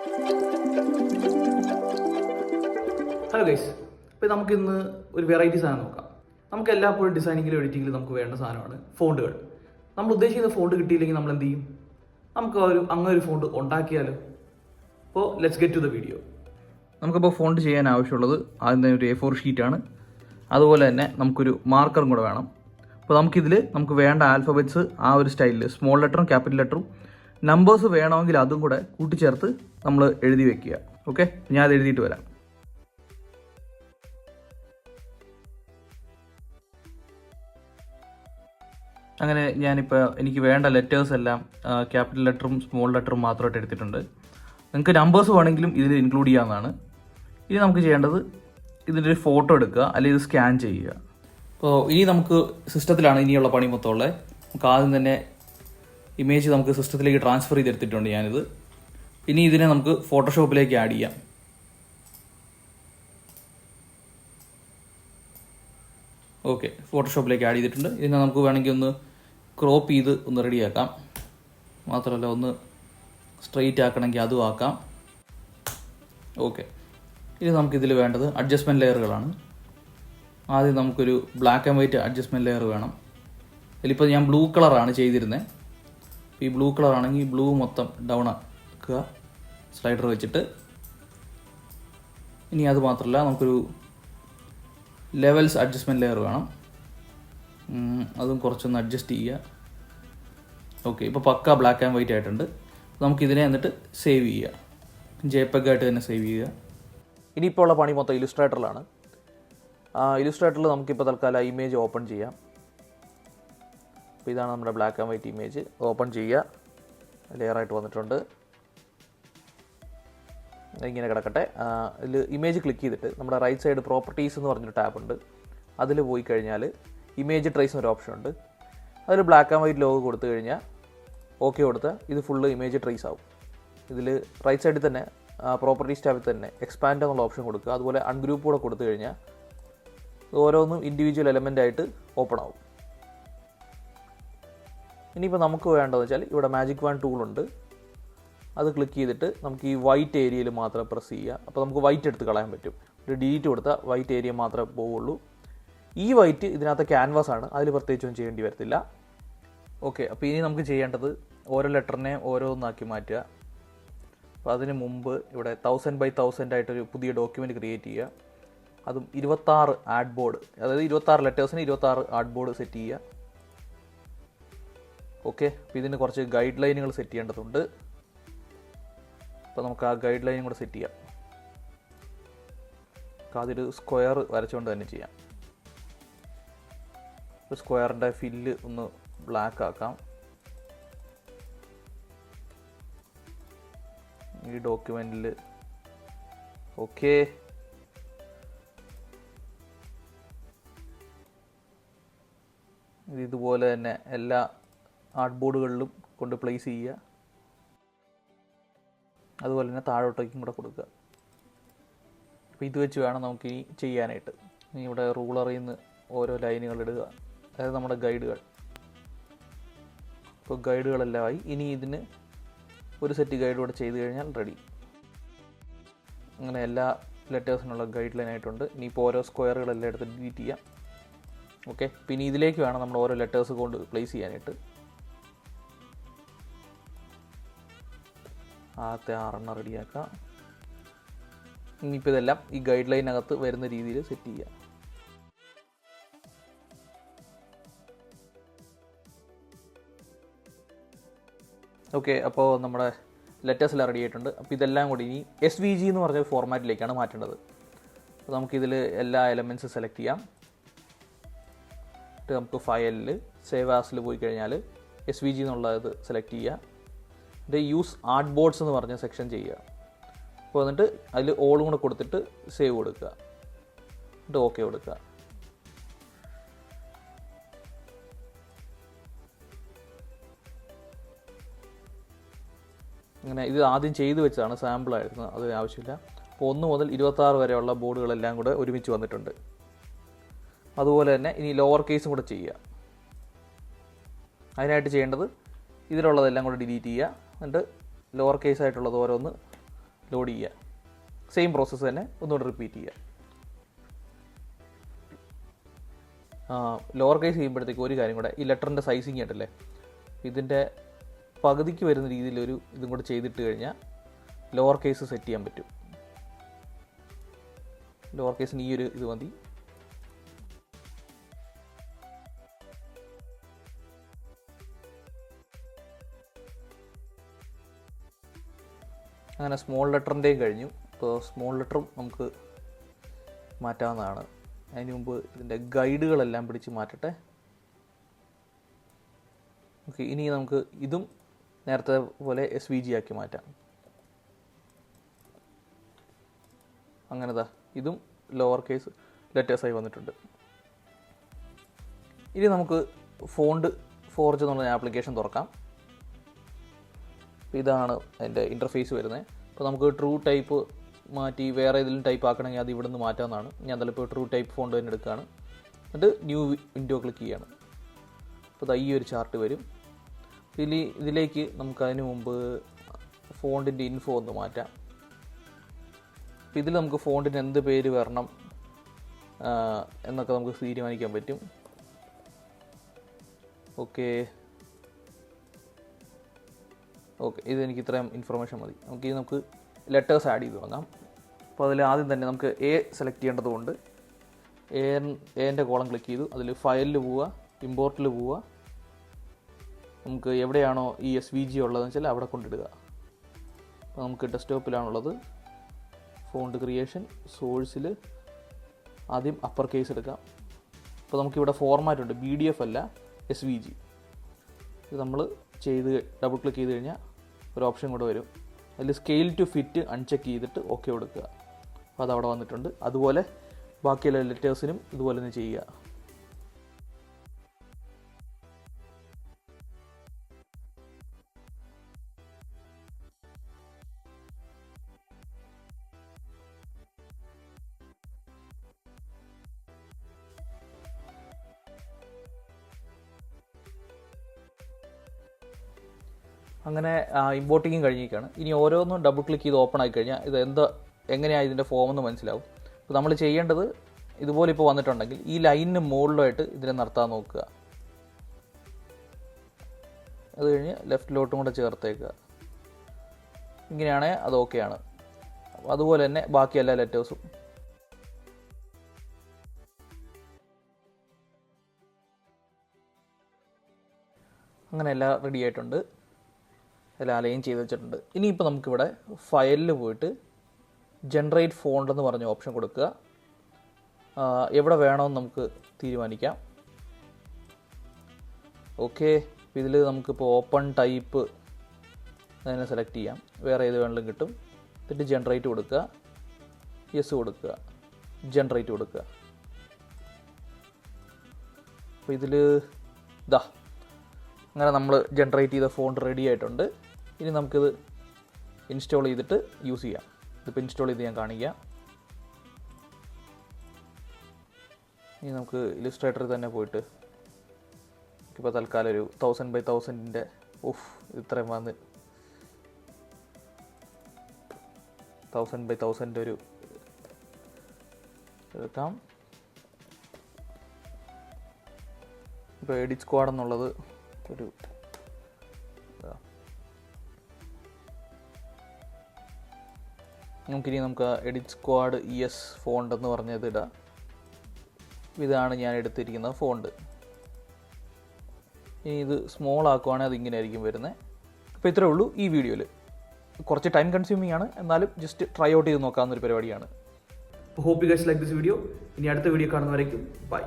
Hello guys, ഇപ്പോൾ നമുക്കിന്ന് ഒരു വെറൈറ്റി സാധനം നോക്കാം. നമുക്ക് എല്ലായ്പ്പോഴും ഡിസൈനിങ്ങിലും എഡിറ്റിങ്ങിലും നമുക്ക് വേണ്ട സാധനമാണ് ഫോണ്ടുകൾ. നമ്മൾ ഉദ്ദേശിക്കുന്ന ഫോണ്ട് കിട്ടിയില്ലെങ്കിൽ നമ്മൾ എന്ത് ചെയ്യും? നമുക്ക് അങ്ങനെ ഒരു ഫോണ്ട് ഉണ്ടാക്കിയാലോ? അപ്പോൾ let's get to the video. നമുക്കിപ്പോൾ ഫോണ്ട് ചെയ്യാൻ ആവശ്യമുള്ളത് ആദ്യം തന്നെ ഒരു A4 ഷീറ്റാണ്. അതുപോലെ തന്നെ നമുക്കൊരു മാർക്കറും കൂടെ വേണം. അപ്പോൾ നമുക്ക് വേണ്ട ആൽഫബറ്റ്സ് ആ ഒരു സ്റ്റൈലിൽ സ്മോൾ ലെറ്ററും ക്യാപിറ്റൽ ലെറ്ററും നമ്പേഴ്സ് വേണമെങ്കിൽ അതും കൂടെ കൂട്ടിച്ചേർത്ത് നമ്മൾ എഴുതി വെക്കുക. ഓക്കെ, ഞാൻ അത് എഴുതിയിട്ട് വരാം. അങ്ങനെ എനിക്ക് വേണ്ട ലെറ്റേഴ്സ് എല്ലാം ക്യാപിറ്റൽ ലെറ്ററും സ്മോൾ ലെറ്ററും മാത്രമായിട്ട് എടുത്തിട്ടുണ്ട്. നിങ്ങൾക്ക് നമ്പേഴ്സ് വേണമെങ്കിലും ഇതിൽ ഇൻക്ലൂഡ് ചെയ്യാവുന്നതാണ്. ഇനി നമുക്ക് ചെയ്യേണ്ടത് ഇതിൻ്റെ ഒരു ഫോട്ടോ എടുക്കുക, അല്ലെങ്കിൽ ഇത് സ്കാൻ ചെയ്യുക. അപ്പോൾ ഇനി നമുക്ക് സിസ്റ്റത്തിലാണ് ഇനിയുള്ള പണി മൊത്തം ഉള്ളത്. നമുക്ക് ആദ്യം തന്നെ ഇമേജ് നമുക്ക് സിസ്റ്റത്തിലേക്ക് ട്രാൻസ്ഫർ ചെയ്തെടുത്തിട്ടുണ്ട് ഞാനിത്. ഇനി ഇതിനെ നമുക്ക് ഫോട്ടോഷോപ്പിലേക്ക് ആഡ് ചെയ്യാം. ഓക്കെ, ഫോട്ടോഷോപ്പിലേക്ക് ആഡ് ചെയ്തിട്ടുണ്ട്. ഇതിനെ നമുക്ക് വേണമെങ്കിൽ ഒന്ന് ക്രോപ്പ് ചെയ്ത് ഒന്ന് റെഡിയാക്കാം. മാത്രമല്ല ഒന്ന് സ്ട്രെയിറ്റ് ആക്കണമെങ്കിൽ അതും ആക്കാം. ഓക്കെ, ഇനി നമുക്കിതിൽ വേണ്ടത് അഡ്ജസ്റ്റ്മെൻറ്റ് ലെയറുകളാണ്. ആദ്യം നമുക്കൊരു black and white adjustment layer വേണം. ഇതിലിപ്പോൾ ഞാൻ ബ്ലൂ കളറാണ് ചെയ്തിരുന്നത്. ഈ ബ്ലൂ കളറാണെങ്കിൽ ബ്ലൂ മൊത്തം ഡൗൺ ആക്കുക സ്ലൈഡർ വെച്ചിട്ട്. ഇനി അത് മാത്രമല്ല നമുക്കൊരു ലെവൽസ് അഡ്ജസ്റ്റ്മെൻറ്റ് ലെയർ വേണം. അതും കുറച്ചൊന്ന് അഡ്ജസ്റ്റ് ചെയ്യുക. ഓക്കെ, ഇപ്പോൾ പക്ക ബ്ലാക്ക് ആൻഡ് വൈറ്റ് ആയിട്ടുണ്ട്. നമുക്കിതിനെ എന്നിട്ട് സേവ് ചെയ്യുക, JPEG ആയിട്ട് തന്നെ സേവ് ചെയ്യുക. ഇനിയിപ്പോൾ ഉള്ള പണി മൊത്തം ഇലുസ്ട്രേറ്ററിലാണ്. ഇലുസ്ട്രേറ്ററിൽ നമുക്കിപ്പോൾ തൽക്കാലം ഇമേജ് ഓപ്പൺ ചെയ്യാം. അപ്പോൾ ഇതാണ് നമ്മുടെ black and white image. Open ചെയ്യുക, ലെയറായിട്ട് വന്നിട്ടുണ്ട്. ഇങ്ങനെ കിടക്കട്ടെ. ഇതിൽ ഇമേജ് ക്ലിക്ക് ചെയ്തിട്ട് നമ്മുടെ റൈറ്റ് സൈഡ് പ്രോപ്പർട്ടീസ് എന്ന് പറഞ്ഞൊരു ടാബ് ഉണ്ട്. അതിൽ പോയി കഴിഞ്ഞാൽ ഇമേജ് ട്രേസ് എന്നൊരു ഓപ്ഷൻ ഉണ്ട്. അതിൽ ബ്ലാക്ക് ആൻഡ് വൈറ്റ് ലോഗോ കൊടുത്തു കഴിഞ്ഞാൽ ഓക്കെ കൊടുത്താൽ ഇത് ഫുള്ള് ഇമേജ് ട്രേസ് ആവും. ഇതിൽ റൈറ്റ് സൈഡിൽ തന്നെ പ്രോപ്പർട്ടീസ് ടാബിൽ തന്നെ എക്സ്പാൻഡ് എന്നുള്ള ഓപ്ഷൻ കൊടുക്കുക. അതുപോലെ അൺഗ്രൂപ്പ് കൂടെ കൊടുത്തു കഴിഞ്ഞാൽ ഓരോന്നും ഇൻഡിവിജ്വൽ എലമെൻ്റ് ആയിട്ട് ഓപ്പൺ ആവും. ഇനിയിപ്പോൾ നമുക്ക് വേണ്ടതെന്ന് വെച്ചാൽ ഇവിടെ മാജിക് വാൻ ടൂളുണ്ട്. അത് ക്ലിക്ക് ചെയ്തിട്ട് നമുക്ക് ഈ വൈറ്റ് ഏരിയയിൽ മാത്രം പ്രസ് ചെയ്യുക. അപ്പോൾ നമുക്ക് വൈറ്റ് എടുത്ത് കളയാൻ പറ്റും. ഒരു ഡിലീറ്റ് കൊടുത്താൽ വൈറ്റ് ഏരിയ മാത്രമേ പോവുള്ളൂ. ഈ വൈറ്റ് ഇതിനകത്ത് ക്യാൻവാസ് ആണ്, അതിൽ പ്രത്യേകിച്ചൊന്നും ചെയ്യേണ്ടി വരത്തില്ല. ഓക്കെ, അപ്പോൾ ഇനി നമുക്ക് ചെയ്യേണ്ടത് ഓരോ ലെറ്ററിനെ ഓരോന്നാക്കി മാറ്റുക. അപ്പോൾ അതിന് മുമ്പ് ഇവിടെ 1000 by 1000 ആയിട്ടൊരു പുതിയ ഡോക്യുമെൻറ്റ് ക്രിയേറ്റ് ചെയ്യുക. അതും 26 ആഡ് ബോർഡ്, അതായത് 26 ലെറ്റേഴ്സിന് 26 ആഡ് ബോർഡ് സെറ്റ് ചെയ്യുക. ഓക്കെ, അപ്പോൾ ഇതിന് കുറച്ച് ഗൈഡ് ലൈനുകൾ സെറ്റ് ചെയ്യേണ്ടതുണ്ട്. അപ്പോൾ നമുക്ക് ആ ഗൈഡ് ലൈനും കൂടെ സെറ്റ് ചെയ്യാം. അപ്പോൾ അതൊരു സ്ക്വയർ വരച്ചുകൊണ്ട് തന്നെ ചെയ്യാം. സ്ക്വയറിൻ്റെ ഫില്ല് ഒന്ന് ബ്ലാക്ക് ആക്കാം. ഈ ഡോക്യുമെൻറ്റിൽ ഓക്കെ. ഇതുപോലെ തന്നെ എല്ലാ ആർട്ട് ബോർഡുകളിലും കൊണ്ട് പ്ലേസ് ചെയ്യുക. അതുപോലെ തന്നെ താഴോട്ടേക്കും കൂടെ കൊടുക്കുക. അപ്പോൾ ഇത് വെച്ച് വേണം നമുക്ക് ഇനി ചെയ്യാനായിട്ട്. ഇനി ഇവിടെ റൂളറിൽ നിന്ന് ഓരോ ലൈനുകൾ ഇടുക, അതായത് നമ്മുടെ ഗൈഡുകൾ. ഇപ്പോൾ ഗൈഡുകളെല്ലാം ആയി. ഇനി ഇതിന് ഒരു സെറ്റ് ഗൈഡ് കൂടെ ചെയ്ത് കഴിഞ്ഞാൽ റെഡി. അങ്ങനെ എല്ലാ ലെറ്റേഴ്സിനുള്ള ഗൈഡ് ലൈൻ ആയിട്ടുണ്ട്. ഇനിയിപ്പോൾ ഓരോ സ്ക്വയറുകളെല്ലാം എടുത്ത് ഡിലീറ്റ് ചെയ്യാം. ഓക്കെ, പിന്നെ ഇതിലേക്ക് വേണം നമ്മൾ ഓരോ ലെറ്റേഴ്സ് കൊണ്ട് പ്ലേസ് ചെയ്യാനായിട്ട്. ആദ്യത്തെ 6 റെഡിയാക്കാം. ഇനിയിപ്പോൾ ഇതെല്ലാം ഈ ഗൈഡ് ലൈനകത്ത് വരുന്ന രീതിയിൽ സെറ്റ് ചെയ്യുക. ഓക്കെ, അപ്പോൾ നമ്മുടെ ലെറ്റേഴ്സ് എല്ലാം റെഡി ആയിട്ടുണ്ട്. അപ്പോൾ ഇതെല്ലാം കൂടി ഇനി SVG എന്ന് പറഞ്ഞ ഫോർമാറ്റിലേക്കാണ് മാറ്റേണ്ടത്. അപ്പോൾ നമുക്കിതിൽ എല്ലാ എലമെൻറ്റ്സും സെലക്ട് ചെയ്യാം. എന്നിട്ട് നമുക്ക് ഫയലിൽ സേവ് ആസിൽ പോയി കഴിഞ്ഞാൽ SVG എന്നുള്ളത് സെലക്ട് ചെയ്യുക. എന്നിട്ട് യൂസ് ആർട്ട് ബോർഡ്സ് എന്ന് പറഞ്ഞ സെക്ഷൻ ചെയ്യുക. അപ്പോൾ എന്നിട്ട് അതിൽ ഓളും കൂടെ കൊടുത്തിട്ട് സേവ് കൊടുക്കുക. എന്നിട്ട് ഓക്കെ കൊടുക്കുക. അങ്ങനെ ഇത് ആദ്യം ചെയ്തു വെച്ചതാണ്, സാമ്പിളായിരുന്നു, അതിന് ആവശ്യമില്ല. അപ്പോൾ 1 മുതൽ 26 വരെയുള്ള ബോർഡുകളെല്ലാം കൂടെ ഒരുമിച്ച് വന്നിട്ടുണ്ട്. അതുപോലെ തന്നെ ഇനി ലോവർ കേസും കൂടെ ചെയ്യുക. അതിനായിട്ട് ചെയ്യേണ്ടത് ഇതിലുള്ളതെല്ലാം കൂടെ ഡിലീറ്റ് ചെയ്യുക. എന്നിട്ട് ലോവർ കേസ് ആയിട്ടുള്ളത് ഓരോന്ന് ലോഡ് ചെയ്യുക. സെയിം പ്രോസസ്സ് തന്നെ ഒന്നുകൂടെ റിപ്പീറ്റ് ചെയ്യുക. ലോവർ കേസ് ചെയ്യുമ്പോഴത്തേക്ക് ഒരു കാര്യം കൂടെ, ഈ ലെറ്ററിൻ്റെ സൈസിങ് ആയിട്ടല്ലേ, ഇതിൻ്റെ പകുതിക്ക് വരുന്ന രീതിയിലൊരു ഇതും കൂടെ ചെയ്തിട്ട് കഴിഞ്ഞാൽ ലോവർ കേസ് സെറ്റ് ചെയ്യാൻ പറ്റും. ലോവർ കേസിന് ഈ ഒരു ഇത് മതി. അങ്ങനെ സ്മോൾ ലെറ്ററിൻ്റെയും കഴിഞ്ഞു. ഇപ്പോൾ സ്മോൾ ലെറ്ററും നമുക്ക് മാറ്റാവുന്നതാണ്. അതിന് മുമ്പ് ഇതിൻ്റെ ഗൈഡുകളെല്ലാം പിടിച്ച് മാറ്റട്ടെ. ഓക്കെ, ഇനി നമുക്ക് ഇതും നേരത്തെ പോലെ SVG ആക്കി മാറ്റാം. അങ്ങനെതാ ഇതും ലോവർ കേസ് ലെറ്റേഴ്സായി വന്നിട്ടുണ്ട്. ഇനി നമുക്ക് ഫോണ്ട് ഫോർജ് എന്ന് പറഞ്ഞ ആപ്ലിക്കേഷൻ തുറക്കാം. ഇതാണ് അതിൻ്റെ ഇൻ്റർഫേസ് വരുന്നത്. അപ്പോൾ നമുക്ക് ട്രൂ ടൈപ്പ് മാറ്റി വേറെ ഏതെങ്കിലും ടൈപ്പ് ആക്കണമെങ്കിൽ അത് ഇവിടെ നിന്ന് മാറ്റാവുന്നതാണ്. ഞാൻ ചിലപ്പോൾ ട്രൂ ടൈപ്പ് ഫോണ്ട് തന്നെ എടുക്കുകയാണ്. എന്നിട്ട് ന്യൂ വിൻഡോ ക്ലിക്ക് ചെയ്യുകയാണ്. അപ്പോൾ ഈ ഒരു ചാർട്ട് വരും. ഇതിലേക്ക് നമുക്ക് അതിന് മുമ്പ് ഫോണ്ടിൻ്റെ ഇൻഫോ ഒന്ന് മാറ്റാം. അപ്പോൾ ഇതിൽ നമുക്ക് ഫോണ്ടിന് എന്ത് പേര് വരണം എന്നൊക്കെ നമുക്ക് തീരുമാനിക്കാൻ പറ്റും. ഓക്കെ, ഇതെനിക്ക് ഇത്രയും ഇൻഫർമേഷൻ മതി. നമുക്ക് ലെറ്റേഴ്സ് ആഡ് ചെയ്ത് തുടങ്ങാം. അപ്പോൾ അതിൽ ആദ്യം തന്നെ നമുക്ക് A സെലക്ട് ചെയ്യേണ്ടതുകൊണ്ട് എൻ്റെ കോളം ക്ലിക്ക് ചെയ്തു. അതിൽ ഫയലിൽ പോവുക, ഇമ്പോർട്ടിൽ പോവുക. നമുക്ക് എവിടെയാണോ ഈ SVG ഉള്ളതെന്ന് വെച്ചാൽ അവിടെ കൊണ്ടിടുക. അപ്പോൾ നമുക്ക് ഡെസ്ക്ടോപ്പിലാണുള്ളത്. ഫോണ്ട് ക്രിയേഷൻ, സോഴ്സിൽ ആദ്യം അപ്പർ കേസ് എടുക്കാം. അപ്പോൾ നമുക്കിവിടെ ഫോർമാറ്റ് ഉണ്ട്, PDF അല്ല SVG. ഇത് നമ്മൾ ഡബിൾ ക്ലിക്ക് ചെയ്ത് കഴിഞ്ഞാൽ ഒരു ഓപ്ഷൻ കൂടെ വരും. അതിൽ സ്കെയിൽ ടു ഫിറ്റ് അൺചെക്ക് ചെയ്തിട്ട് ഓക്കെ കൊടുക്കുക. അപ്പോൾ അതവിടെ വന്നിട്ടുണ്ട്. അതുപോലെ ബാക്കിയുള്ള ലെറ്റേഴ്സിനും ഇതുപോലെ തന്നെ ചെയ്യുക. അങ്ങനെ ഇമ്പോർട്ടിങ്ങും കഴിഞ്ഞിരിക്കുകയാണ്. ഇനി ഓരോന്നും ഡബിൾ ക്ലിക്ക് ചെയ്ത് ഓപ്പൺ ആയി കഴിഞ്ഞാൽ ഇത് എങ്ങനെയാണ് ഇതിൻ്റെ ഫോം എന്ന് മനസ്സിലാവും. അപ്പോൾ നമ്മൾ ചെയ്യേണ്ടത് ഇതുപോലെ ഇപ്പോൾ വന്നിട്ടുണ്ടെങ്കിൽ ഈ ലൈനിന് മുകളിലായിട്ട് ഇതിനെ നടത്താൻ നോക്കുക. അത് കഴിഞ്ഞ് ലെഫ്റ്റിലോട്ടും കൂടെ ചേർത്തേക്കുക. ഇങ്ങനെയാണെങ്കിൽ അത് ഓക്കെയാണ്. അതുപോലെ തന്നെ ബാക്കി എല്ലാ ലെറ്റേഴ്സും. അങ്ങനെ എല്ലാം റെഡി ആയിട്ടുണ്ട്. എല്ലാം അലൈൻ ചെയ്ത് വെച്ചിട്ടുണ്ട്. ഇനിയിപ്പോൾ നമുക്കിവിടെ ഫയലിൽ പോയിട്ട് ജനറേറ്റ് ഫോണ്ട് എന്ന് പറഞ്ഞ ഓപ്ഷൻ കൊടുക്കുക. എവിടെ വേണമെന്ന് നമുക്ക് തീരുമാനിക്കാം. ഓക്കെ, ഇതിൽ നമുക്കിപ്പോൾ ഓപ്പൺ ടൈപ്പ് അതിനെ സെലക്ട് ചെയ്യാം. വേറെ ഏത് വേണമെങ്കിലും കിട്ടും. എന്നിട്ട് ജനറേറ്റ് കൊടുക്കുക, യെസ് കൊടുക്കുക, ജനറേറ്റ് കൊടുക്കുക. അപ്പോൾ ഇതിൽ അങ്ങനെ നമ്മൾ ജനറേറ്റ് ചെയ്ത ഫോണ്ട് റെഡി ആയിട്ടുണ്ട്. ഇനി നമുക്കിത് ഇൻസ്റ്റാൾ ചെയ്തിട്ട് യൂസ് ചെയ്യാം. ഇതിപ്പോൾ ഇൻസ്റ്റാൾ ചെയ്ത് ഞാൻ കാണിക്കാം. ഇനി നമുക്ക് ഇലിസ്ട്രേറ്ററിൽ തന്നെ പോയിട്ട് ഇപ്പോൾ തൽക്കാലം ഒരു 1000 by 1000 ഇത്രയും വന്ന് 1000 by 1000 ഒരു എടുക്കാം. ഇപ്പോൾ എഡിറ്റ് സ്ക്വാഡ് എന്നുള്ളത് ഒരു നമുക്ക് എഡിറ്റ് സ്ക്വാഡ് ES ഫോണ്ട് എന്ന് പറഞ്ഞത് ഇടാം. ഇതാണ് ഞാൻ എടുത്തിരിക്കുന്ന ഫോണ്ട്. ഇനി ഇത് സ്മോൾ ആക്കുവാണെങ്കിൽ അതിങ്ങനെ ആയിരിക്കും വരുന്നത്. അപ്പോൾ ഇത്രേ ഉള്ളൂ ഈ വീഡിയോയിൽ. കുറച്ച് ടൈം കൺസ്യൂമിംഗ് ആണ്, എന്നാലും ജസ്റ്റ് ട്രൈ ഔട്ട് ചെയ്ത് നോക്കാവുന്നൊരു പരിപാടിയാണ്. Hope you guys like this video. ഇനി അടുത്ത വീഡിയോ കാണുന്നവരേക്കും ബൈ.